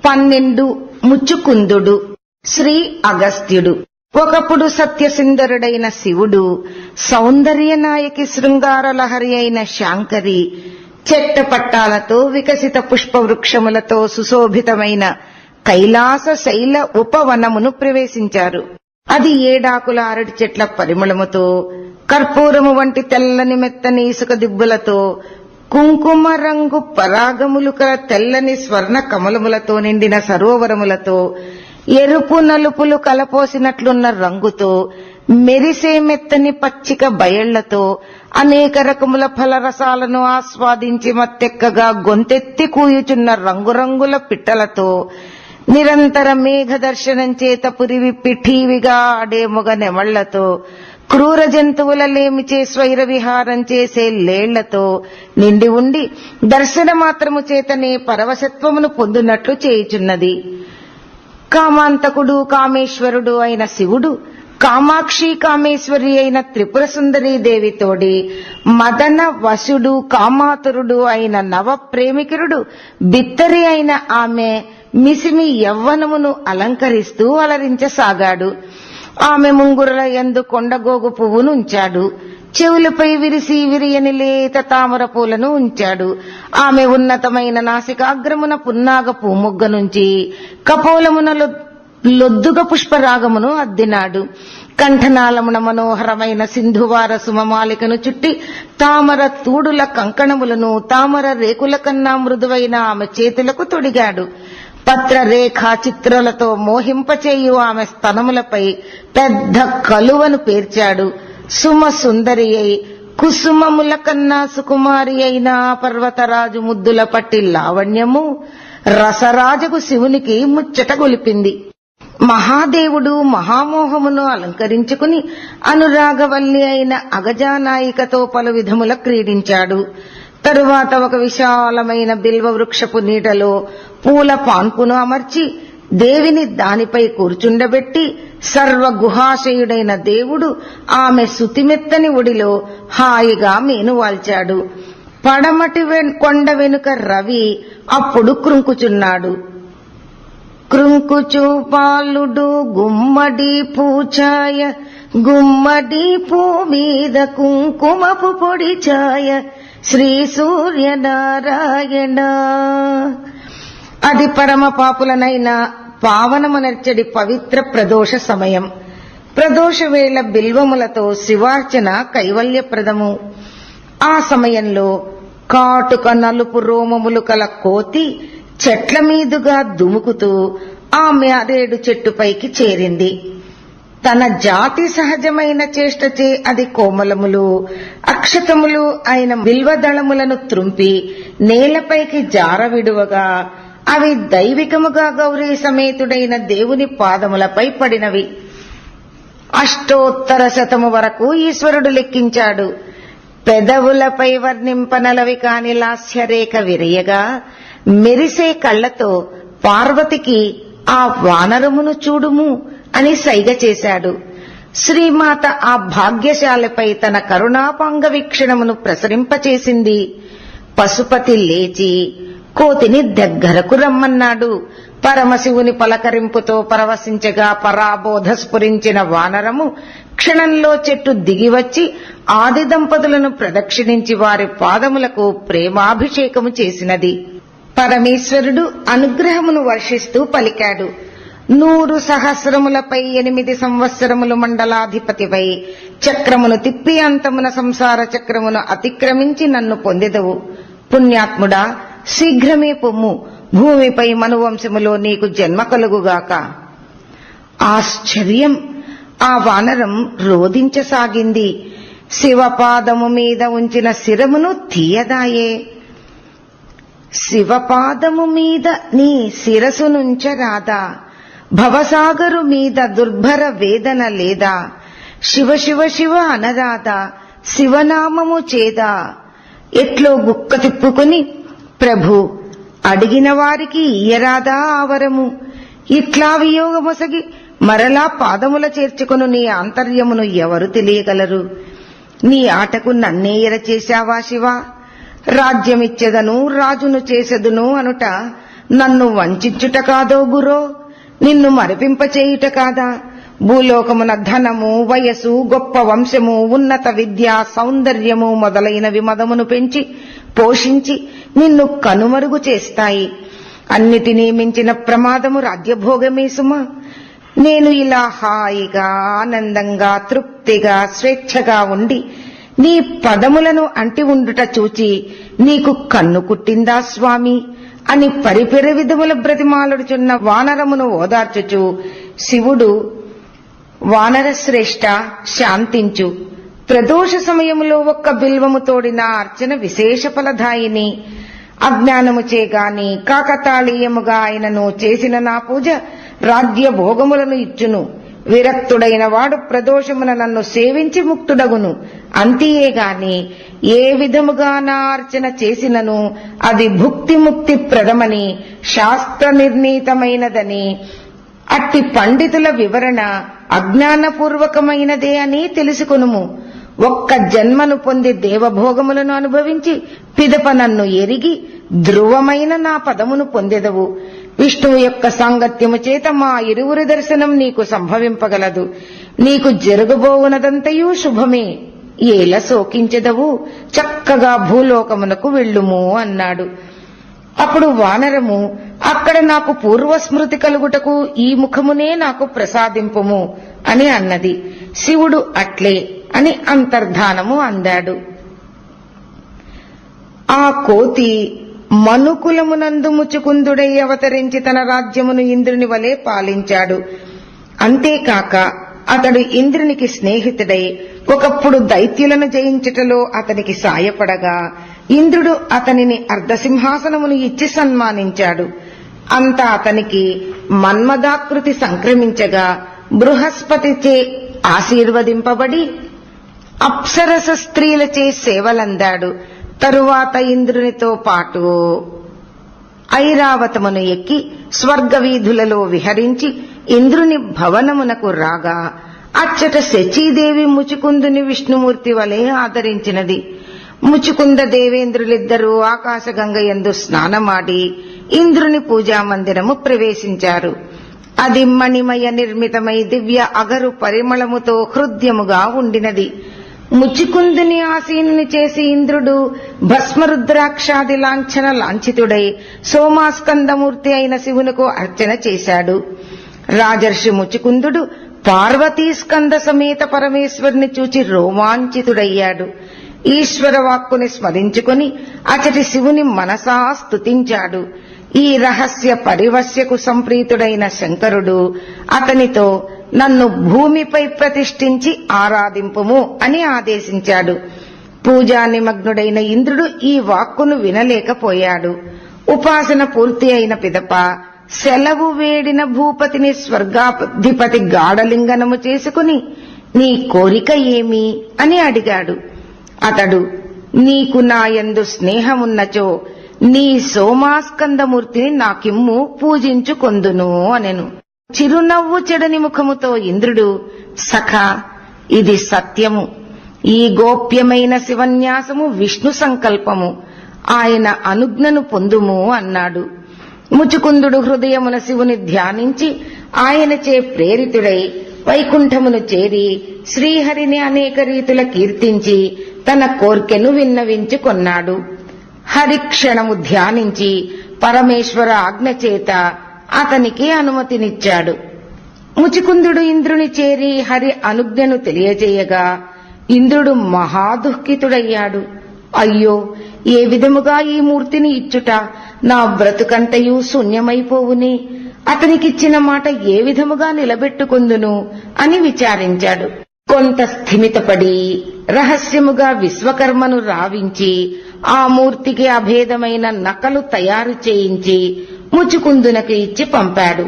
12 ముచ్చుకుందుడు. శ్రీ అగస్త్యుడు. ఒకప్పుడు సత్యసుందరుడైన శివుడు, సౌందర్య నాయకి శృంగారలహరి అయిన శాంకరి చెట్టపట్టాలతో వికసిత పుష్పవృక్షములతో సుశోభితమైన కైలాస శైల ఉపవనమును ప్రవేశించారు. అది 7 ఆకుల అరటి చెట్ల పరిమళముతో, కర్పూరము వంటి తెల్లని మెత్తని ఇసుక దిబ్బులతో, కుంకుమ రంగు పరాగములు కల తెల్లని స్వర్ణ కమలములతో నిండిన సరోవరములతో, ఎరుపు నలుపులు కలపోసినట్లున్న రంగుతో, మెరిసే మెత్తని పచ్చిక బయళ్లతో, అనేక రకముల ఫలరసాలను ఆస్వాదించి మత్తెక్కగా గొంతెత్తి కూయుచున్న రంగురంగుల పిట్టలతో, నిరంతర మేఘ దర్శనం చేత పురివిప్పి ఠీవిగా ఆడే మొగ నెమళ్లతో, క్రూర జంతువుల లేమిచే స్వైర విహారం చేసే లేళ్లతో నిండి ఉండి దర్శన మాత్రము చేతనే పరవశత్వమును పొందునట్లు చేయుచున్నది. కామాంతకుడు కామేశ్వరుడు అయిన శివుడు కామాక్షి కామేశ్వరి అయిన త్రిపుర సుందరీ దేవితోడి మదన వశుడు కామాతురుడు అయిన నవ ప్రేమికుడు బిత్తరి అయిన ఆమె మిసిమి యవ్వనమును అలంకరిస్తూ అలరించసాగాడు. ఆమె ముంగురుల యందు కొండగోగు పువ్వును ఉంచాడు. చెవులపై విరిసి విరియని లేత తామర పూలను ఉంచాడు. ఆమె ఉన్నతమైన నాసికాగ్రమున పున్నాగ పూమొగ్గ నుంచి కపోలమున లొద్దుగ పుష్పరాగమును అద్దినాడు. కంఠనాళమున మనోహరమైన సింధువార సుమమాలికను చుట్టి తామర తూడుల కంకణములను తామర రేకుల కన్నా మృదువైన ఆమె చేతులకు తొడిగాడు. పత్ర రేఖా చిత్రాలతో మోహింపచేయు ఆమె స్తనములపై పెద్ద కలువను పేర్చాడు. సుమ సుందరి అయి కుసుమముల కన్నా సుకుమారి అయిన పర్వతరాజు ముద్దుల పట్టి లావణ్యము రసరాజకు శివునికి ముచ్చట గొలిపింది. మహాదేవుడు మహామోహమును అలంకరించుకుని అనురాగవల్లి అయిన అగజానాయికతో పలు విధముల క్రీడించాడు. తరువాత ఒక విశాలమైన బిల్వ వృక్షపు నీటలో పూల పాన్పును అమర్చి దేవిని దానిపై కూర్చుండబెట్టి సర్వగుహాశయుడైన దేవుడు ఆమె సుతిమెత్తని ఒడిలో హాయిగా మేనువాల్చాడు. పడమటి కొండ వెనుక రవి అప్పుడు కృంకుచున్నాడు. కృంకుచు పాలుడు గుమ్మడి పూచాయ, గుమ్మడి పూ మీద కుంకుమపు పొడి ఛాయ, శ్రీ సూర్యనారాయణ. అది పరమ పాపులనైన పావనమునర్చడి పవిత్ర ప్రదోష సమయం. ప్రదోష వేళ బిల్వములతో శివార్చన కైవల్యప్రదము. ఆ సమయంలో కాటుక నలుపు రోమములు కల కోతి చెట్ల మీదుగా దుముకుతూ ఆ మ్యారేడు చెట్టుపైకి చేరింది. తన జాతి సహజమైన చేష్టచే అది కోమలములు అక్షతములు అయిన బిల్వదళములను త్రుంపి నేలపైకి జారవిడువగా అవి దైవికముగా గౌరీ సమేతుడైన దేవుని పాదములపై పడినవి. అష్టోత్తర శతము వరకు ఈశ్వరుడు లెక్కించాడు. పెదవులపై వర్ణింపనలవి కాని లాస్యరేఖ విరియగా మెరిసే కళ్లతో పార్వతికి ఆ వానరమును చూడుము అని సైగ చేశాడు. శ్రీమాత ఆ భాగ్యశాలిపై తన కరుణాపాంగ వీక్షణమును ప్రసరింపచేసింది. పశుపతి లేచి కోతిని దగ్గరకు రమ్మన్నాడు. పరమశివుని పలకరింపుతో పరవశించగా పరాబోధ స్ఫురించిన వానరము క్షణంలో చెట్టు దిగివచ్చి ఆది దంపతులను ప్రదక్షిణించి వారి పాదములకు ప్రేమాభిషేకము చేసినది. పరమేశ్వరుడు అనుగ్రహమును వర్షిస్తూ పలికాడు. 100 సహస్రములపై 8 సంవత్సరములు మండలాధిపతివై చక్రమును తిప్పి అంతమున సంసార చక్రమును అతిక్రమించి నన్ను పొందెదవు. పుణ్యాత్ముడా, శీఘ్రమే పొమ్ము. భూమిపై మనువంశములో నీకు జన్మ కలుగుగాక. ఆశ్చర్యం! ఆ వానరం రోధించసాగింది. శివపాదము మీద ఉంచిన శిరమును తీయదాయే. శివపాదము మీద నీ శిరసునుంచరాదా? భవసాగరు మీద దుర్భర వేదన లేదా? శివ శివ శివ అనరాదా? శివనామము చేదా? ఎట్లో గుక్క తిప్పుకుని, ప్రభు, అడిగిన వారికి ఇయ్యరాదా ఆవరము? ఇట్లా వియోగమొసగి మరలా పాదముల చేర్చుకును నీ ఆంతర్యమును ఎవరు తెలియగలరు? నీ ఆటకు నన్నే ఎరచేశావా శివా? రాజ్యమిచ్చెదను రాజును చేసెదును అనుట నన్ను వంచించుట కాదో గురో, నిన్ను మరిపింపచేయుట కాదా? భూలోకమున ధనము, వయసు, గొప్ప వంశము, ఉన్నత విద్య, సౌందర్యము మొదలైనవి మదమును పెంచి పోషించి నిన్ను కనుమరుగు చేస్తాయి. అన్నిటినీ మించిన ప్రమాదము రాజ్యభోగమే సుమా. నేను ఇలా హాయిగా, ఆనందంగా, తృప్తిగా, స్వేచ్ఛగా ఉండి నీ పదములను అంటి ఉండుట చూచి నీకు కన్ను కుట్టిందా స్వామి అని పరిపెర విధముల బ్రతిమాలుడుచున్న వానరమును ఓదార్చుచు శివుడు, వానరశ్రేష్ఠ శాంతించు. ప్రదోష సమయములో ఒక్క బిల్వము తోడిన అర్చన విశేష ఫలదాయిని. అజ్ఞానముచే గాని కాకతాళీయముగా ఆయనను చేసిన నా పూజ రాజ్య భోగములను ఇచ్చును. విరక్తుడైన వాడు ప్రదోషమున నన్ను సేవించి ముక్తుడగును. అంతియేగాని ఏ విధముగా నా అర్చన చేసినను అది భుక్తి ముక్తి ప్రదమని, శాస్త్ర నిర్ణీతమైనదని, అట్టి పండితుల వివరణ అజ్ఞానపూర్వకమైనదే అని తెలుసుకొనుము. ఒక్క జన్మను పొంది దేవభోగములను అనుభవించి పిదప నన్ను ఎరిగి ధ్రువమైన నా పదమును పొందెదవు. విష్ణువు యొక్క సాంగత్యము చేత మా ఇరువురి దర్శనం నీకు సంభవింపగలదు. నీకు జరగబోవునదంతయూ శుభమే. ఏల శోకించెదవు, చక్కగా భూలోకమునకు వెళ్ళుము అన్నాడు. అప్పుడు వానరము, అక్కడ నాకు పూర్వస్మృతి కలుగుటకు ఈ ముఖమునే నాకు ప్రసాదింపుము అని అన్నది. శివుడు అట్లే అని అంతర్ధానము అందాడు. ఆ కోతి మనుకులమునందు ముచుకుందుడై అవతరించి తన రాజ్యమును ఇంద్రుని వలె పాలించాడు. అంతేకాక అతడు ఇంద్రునికి స్నేహితుడై ఒకప్పుడు దైత్యులను జయించుటలో అతనికి సాయపడగా ఇంద్రుడు అతనిని అర్ధసింహాసనమును ఇచ్చి సన్మానించాడు. అంతా అతనికి మన్మదాకృతి సంక్రమించగా బృహస్పతిచే ఆశీర్వదింపబడి అప్సరస స్త్రీలచే సేవలందాడు. తరువాత ఇంద్రునితో పాటు ఐరావతమును ఎక్కి స్వర్గవీధులలో విహరించి ఇంద్రుని భవనమునకు రాగా అచ్చట శచీదేవి ముచుకుందుని విష్ణుమూర్తి వలె ఆదరించినది. ముచుకుంద దేవేంద్రులిద్దరూ ఆకాశగంగ యందు స్నానమాడి ఇంద్రుని పూజామందిరము ప్రవేశించారు. అది మణిమయ నిర్మితమై దివ్య అగరు పరిమళముతో హృద్యముగా ఉండినది. ముచికుందుని ఆసీనుని చేసి ఇంద్రుడు భస్మరుద్రాక్షాది లాంఛన లాంఛితుడై సోమాస్కందమూర్తి అయిన శివునకు అర్చన చేశాడు. రాజర్షి ముచికుందుడు పార్వతీస్కంద సమేత పరమేశ్వరుని చూచి రోమాంచితుడయ్యాడు. ఈశ్వర వాక్కుని స్మరించుకుని అచటి శివుని మనసా స్తుతించాడు. ఈ రహస్య పరివశ్యకు సంప్రీతుడైన శంకరుడు అతనితో నన్ను భూమిపై ప్రతిష్ఠించి ఆరాధింపుము అని ఆదేశించాడు. పూజా నిమగ్నుడైన ఇంద్రుడు ఈ వాక్కును వినలేకపోయాడు. ఉపాసన పూర్తి అయిన పిదప సెలవు వేడిన భూపతిని స్వర్గాధిపతి గాఢలింగనము చేసుకుని నీ కోరిక ఏమి అని అడిగాడు. అతడు, నీకు నా యందు స్నేహమున్నచో నీ సోమాస్కందమూర్తిని నాకిమ్ము, పూజించుకొందును అనెను. చిరునవ్వు చెడని ముఖముతో ఇంద్రుడు, సఖా, ఇది సత్యము. ఈ గోప్యమైన శివన్యాసము విష్ణు సంకల్పము. ఆయన అనుజ్ఞను పొందుము అన్నాడు. ముచుకుందుడు హృదయమున శివుని ధ్యానించి ఆయనచే ప్రేరితుడై వైకుంఠమును చేరి శ్రీహరిని అనేక రీతుల కీర్తించి తన కోర్కెను విన్నవించుకొన్నాడు. హరిక్షణము ధ్యానించి పరమేశ్వర ఆజ్ఞచేత అతనికి అనుమతినిచ్చాడు. ముచికుందుడు ఇంద్రుని చేరి హరి అనుజ్ఞను తెలియజేయగా ఇంద్రుడు మహాదుఃఖితుడయ్యాడు. అయ్యో, ఏ విధముగా ఈ మూర్తిని ఇచ్చుట, నా బ్రతుకంతయు శూన్యమైపోవునే, అతనికిచ్చిన మాట ఏ విధముగా నిలబెట్టుకుందును అని విచారించాడు. కొంత స్థిమితపడి రహస్యముగా విశ్వకర్మను రావించి ఆ మూర్తికి అభేదమైన నకలు తయారు చేయించి ముచుకుందునకు ఇచ్చి పంపాడు.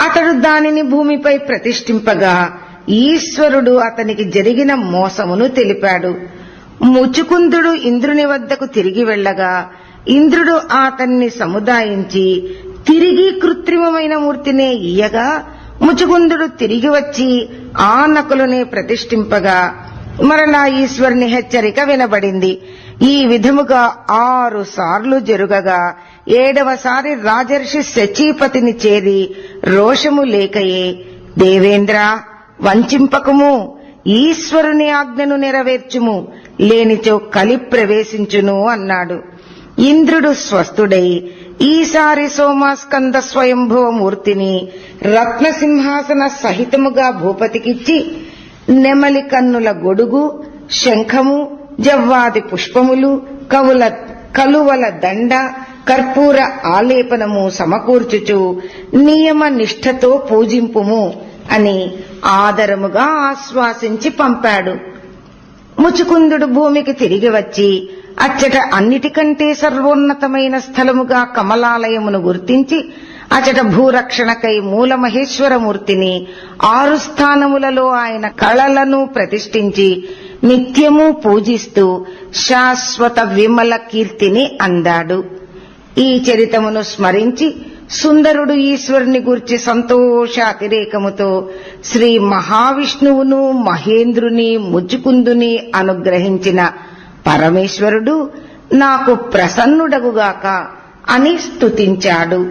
అతడు దానిని భూమిపై ప్రతిష్ఠింపగా ఈశ్వరుడు అతనికి జరిగిన మోసమును తెలిపాడు. ముచుకుందుడు ఇంద్రుని వద్దకు తిరిగి వెళ్లగా ఇంద్రుడు అతన్ని సముదాయించి తిరిగి కృత్రిమమైన మూర్తినే ఇయ్యగా ముచుకుందుడు తిరిగి వచ్చి ఆ నకులనే ప్రతిష్ఠింపగా మరలా ఈశ్వరుని హెచ్చరిక వినబడింది. ఈ విధముగా 6 సార్లు జరుగగా 7వసారి రాజర్షి శచీపతిని చేరి రోషము లేకయే, దేవేంద్ర వంచింపకము, ఈశ్వరుని ఆజ్ఞను నెరవేర్చుము, లేనిచో కలి ప్రవేశించును అన్నాడు. ఇంద్రుడు స్వస్థుడై ఈసారి సోమాస్కంద స్వయంభువ మూర్తిని రత్నసింహాసన సహితముగా భూపతికిచ్చి నెమలి కన్నుల గొడుగు, శంఖము, జవ్వాది పుష్పములు, కలువల దండ, కర్పూర ఆలేపనము సమకూర్చుచు నియమ నిష్ఠతో పూజింపుము అని ఆదరముగా ఆశ్వాసించి పంపాడు. ముచుకుందుడు భూమికి తిరిగి వచ్చి అచ్చట అన్నిటికంటే సర్వోన్నతమైన స్థలముగా కమలాలయమును గుర్తించి అచట భూరక్షణకై మూలమహేశ్వరమూర్తిని 6 స్థానములలో ఆయన కళలను ప్రతిష్ఠించి నిత్యము పూజిస్తూ శాశ్వత విమల కీర్తిని అందాడు. ఈ చరితమును స్మరించి సుందరుడు ఈశ్వరుని గూర్చి సంతోష అతిరేకముతో శ్రీ మహావిష్ణువును, మహేంద్రుని, ముచుకుందుని అనుగ్రహించిన పరమేశ్వరుడు నాకు ప్రసన్నుడగుగాక అని స్తుతించాడు.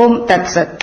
ఓం తత్సత్.